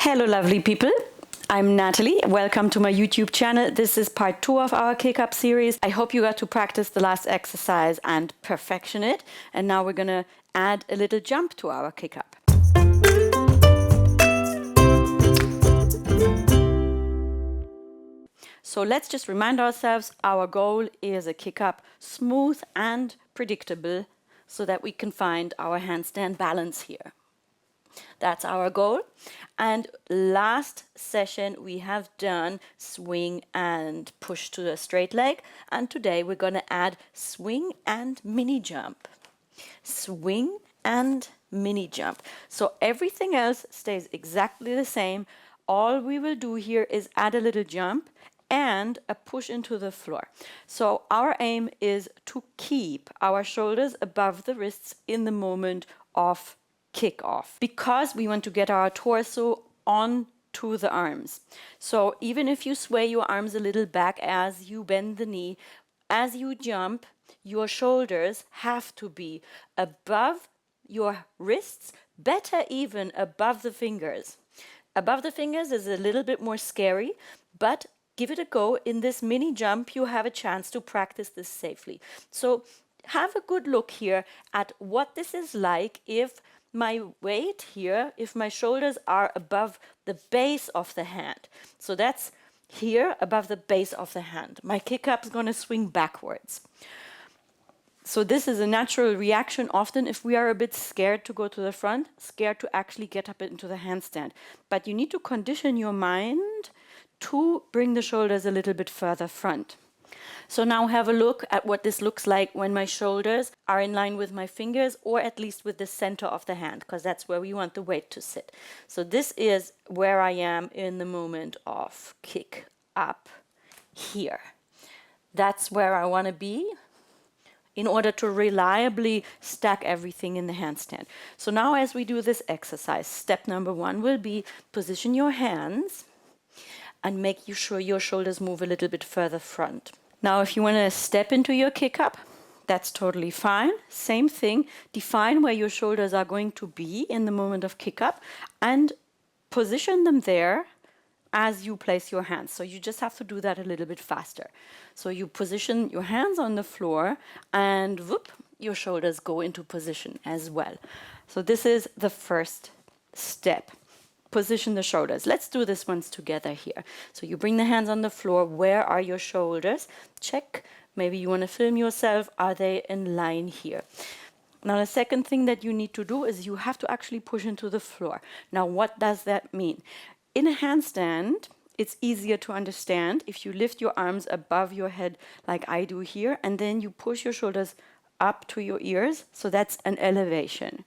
Hello lovely people, I'm Natalie. Welcome to my YouTube channel. This is part 2 of our kick-up series. I hope you got to practice the last exercise and perfection it. And now we're gonna add a little jump to our kick-up. So let's just remind ourselves our goal is a kick-up smooth and predictable so that we can find our handstand balance here. That's our goal. And last session we have done swing and push to a straight leg. And today we're going to add swing and mini jump. Swing and mini jump. So everything else stays exactly the same. All we will do here is add a little jump and a push into the floor. So our aim is to keep our shoulders above the wrists in the moment of kick off, because we want to get our torso onto the arms. So even if you sway your arms a little back as you bend the knee, as you jump, your shoulders have to be above your wrists, better even above the fingers. Above the fingers is a little bit more scary, but give it a go. In this mini jump, you have a chance to practice this safely. So have a good look here at what this is like if my weight here, if my shoulders are above the base of the hand. So that's here above the base of the hand. My kick up is going to swing backwards. So this is a natural reaction often if we are a bit scared to go to the front, scared to actually get up into the handstand. But you need to condition your mind to bring the shoulders a little bit further front. So now have a look at what this looks like when my shoulders are in line with my fingers, or at least with the center of the hand, because that's where we want the weight to sit. So this is where I am in the moment of kick up here. That's where I want to be in order to reliably stack everything in the handstand. So now as we do this exercise, step number 1 will be position your hands and make sure your shoulders move a little bit further front. Now, if you want to step into your kick up, that's totally fine. Same thing, define where your shoulders are going to be in the moment of kick up and position them there as you place your hands. So you just have to do that a little bit faster. So you position your hands on the floor and whoop, your shoulders go into position as well. So this is the first step. Position the shoulders. Let's do this once together here. So you bring the hands on the floor. Where are your shoulders? Check. Maybe you want to film yourself. Are they in line here? Now the second thing that you need to do is you have to actually push into the floor. Now what does that mean? In a handstand, it's easier to understand if you lift your arms above your head like I do here, and then you push your shoulders up to your ears. So that's an elevation.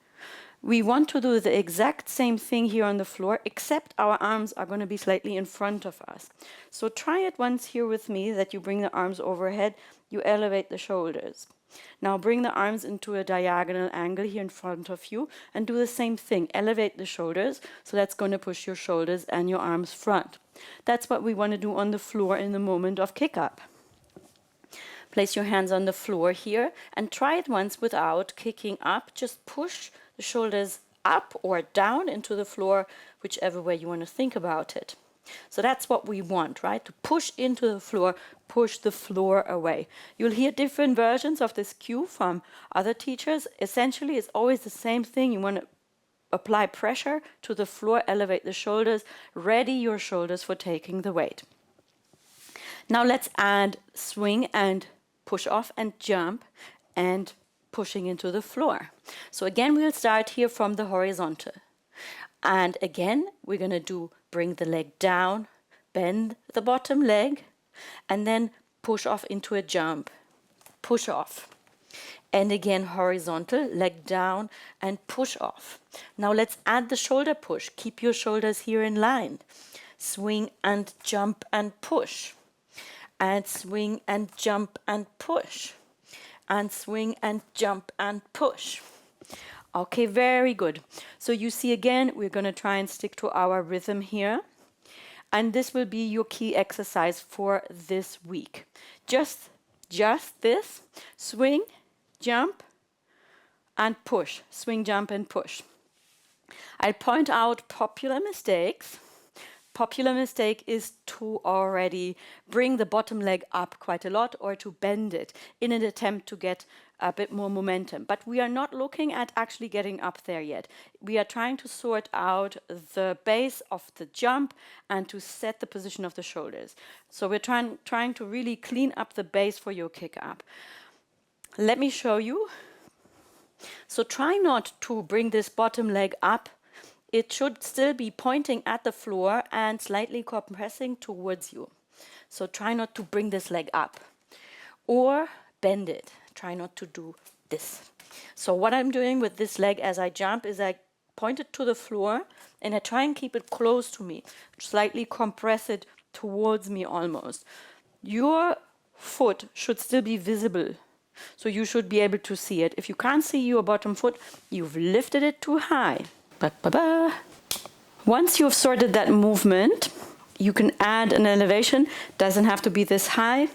We want to do the exact same thing here on the floor, except our arms are going to be slightly in front of us. So try it once here with me, that you bring the arms overhead, you elevate the shoulders. Now bring the arms into a diagonal angle here in front of you and do the same thing. Elevate the shoulders, so that's going to push your shoulders and your arms front. That's what we want to do on the floor in the moment of kick up. Place your hands on the floor here and try it once without kicking up. Just push the shoulders up or down into the floor, whichever way you want to think about it. So that's what we want, right? To push into the floor, push the floor away. You'll hear different versions of this cue from other teachers. Essentially, it's always the same thing. You want to apply pressure to the floor, elevate the shoulders, ready your shoulders for taking the weight. Now let's add swing and push off and jump and pushing into the floor. So again, we'll start here from the horizontal. And again, we're going to bring the leg down, bend the bottom leg, and then push off into a jump. Push off. And again, horizontal, leg down, and push off. Now let's add the shoulder push. Keep your shoulders here in line. Swing and jump and push. And swing and jump and push. And swing and jump and push. Okay, very good. So you see again, we're going to try and stick to our rhythm here. And this will be your key exercise for this week. Just this, swing, jump, and push. Swing, jump, and push. I'll point out popular mistakes popular mistake is to already bring the bottom leg up quite a lot or to bend it in an attempt to get a bit more momentum. But we are not looking at actually getting up there yet. We are trying to sort out the base of the jump and to set the position of the shoulders. So we're trying to really clean up the base for your kick up. Let me show you. So try not to bring this bottom leg up. It should still be pointing at the floor and slightly compressing towards you. So try not to bring this leg up or bend it. Try not to do this. So what I'm doing with this leg as I jump is I point it to the floor and I try and keep it close to me, slightly compress it towards me almost. Your foot should still be visible. So you should be able to see it. If you can't see your bottom foot, you've lifted it too high. Ba-ba-ba. Once you've sorted that movement, you can add an elevation. Doesn't have to be this high.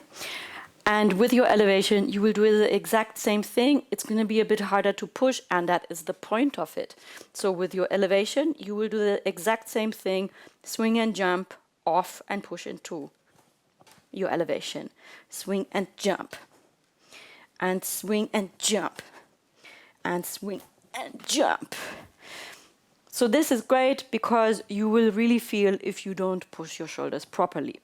And with your elevation, you will do the exact same thing. It's going to be a bit harder to push, and that is the point of it. So with your elevation, you will do the exact same thing. Swing and jump, off and push into your elevation. Swing and jump. And swing and jump. And swing and jump. So this is great because you will really feel if you don't push your shoulders properly.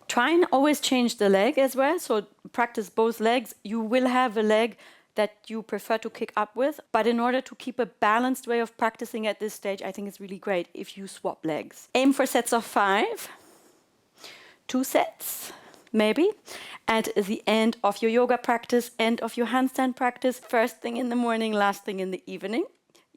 Try and always change the leg as well. So practice both legs. You will have a leg that you prefer to kick up with. But in order to keep a balanced way of practicing at this stage, I think it's really great if you swap legs. Aim for sets of 5. 2 sets, maybe. At the end of your yoga practice, end of your handstand practice, first thing in the morning, last thing in the evening.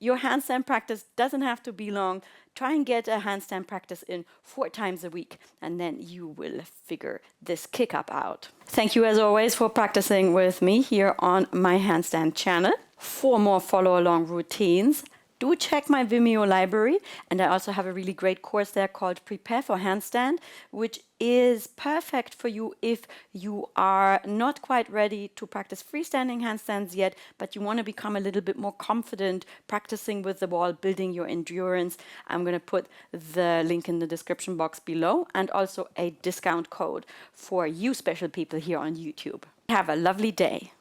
Your handstand practice doesn't have to be long. Try and get a handstand practice in 4 times a week, and then you will figure this kick up out. Thank you as always for practicing with me here on my handstand channel. For more follow along routines, do check my Vimeo library, and I also have a really great course there called Prepare for Handstand, which is perfect for you if you are not quite ready to practice freestanding handstands yet, but you want to become a little bit more confident practicing with the wall, building your endurance. I'm going to put the link in the description box below, and also a discount code for you special people here on YouTube. Have a lovely day.